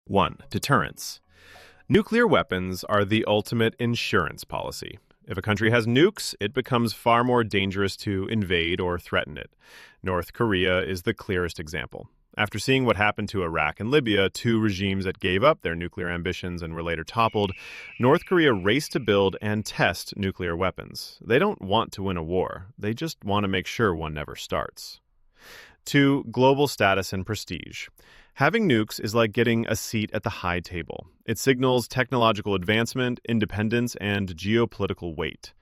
1. Deterrence. Nuclear weapons are the ultimate insurance policy. If a country has nukes, it becomes far more dangerous to invade or threaten it. North Korea is the clearest example. After seeing what happened to Iraq and Libya, two regimes that gave up their nuclear ambitions and were later toppled, North Korea raced to build and test nuclear weapons. They don't want to win a war. They just want to make sure one never starts. 2. Global status and prestige. Having nukes is like getting a seat at the high table. It signals technological advancement, independence, and geopolitical weight.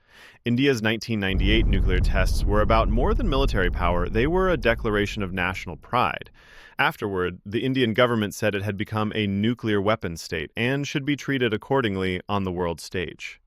India's 1998 nuclear tests were about more than military power. They were a declaration of national pride. Afterward, the Indian government said it had become a nuclear weapons state and should be treated accordingly on the world stage.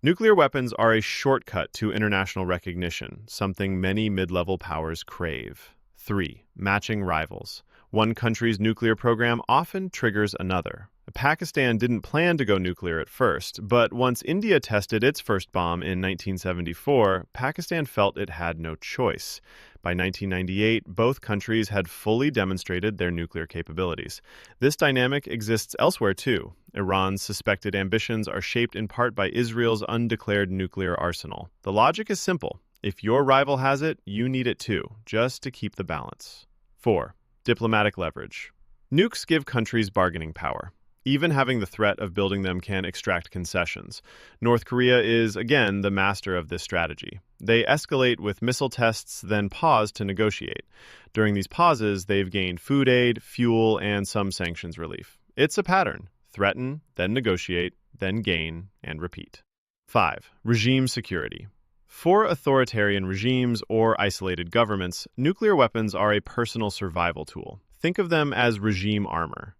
Nuclear weapons are a shortcut to international recognition, something many mid-level powers crave. 3. Matching rivals. One country's nuclear program often triggers another. Pakistan didn't plan to go nuclear at first, but once India tested its first bomb in 1974, Pakistan felt it had no choice. By 1998, both countries had fully demonstrated their nuclear capabilities. This dynamic exists elsewhere too. Iran's suspected ambitions are shaped in part by Israel's undeclared nuclear arsenal. The logic is simple. If your rival has it, you need it too, just to keep the balance. 4. Diplomatic leverage. Nukes give countries bargaining power. Even having the threat of building them can extract concessions. North Korea is, again, the master of this strategy. They escalate with missile tests, then pause to negotiate. During these pauses, they've gained food aid, fuel, and some sanctions relief. It's a pattern. Threaten, then negotiate, then gain, and repeat. 5. Regime security. For authoritarian regimes or isolated governments, nuclear weapons are a personal survival tool. Think of them as regime armor.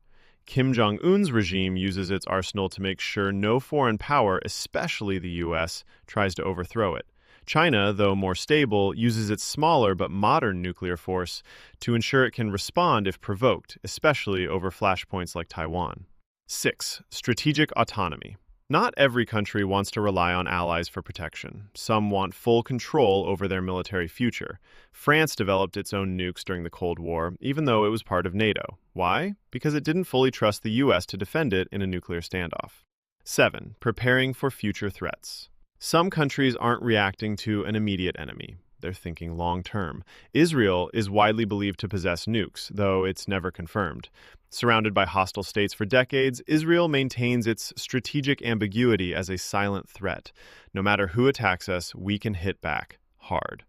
Kim Jong-un's regime uses its arsenal to make sure no foreign power, especially the U.S., tries to overthrow it. China, though more stable, uses its smaller but modern nuclear force to ensure it can respond if provoked, especially over flashpoints like Taiwan. 6. Strategic autonomy. Not every country wants to rely on allies for protection. Some want full control over their military future. France developed its own nukes during the Cold War, even though it was part of NATO. Why? Because it didn't fully trust the U.S. to defend it in a nuclear standoff. 7. Preparing for future threats. Some countries aren't reacting to an immediate enemy. They're thinking long-term. Israel is widely believed to possess nukes, though it's never confirmed. Surrounded by hostile states for decades, Israel maintains its strategic ambiguity as a silent threat. No matter who attacks us, we can hit back hard.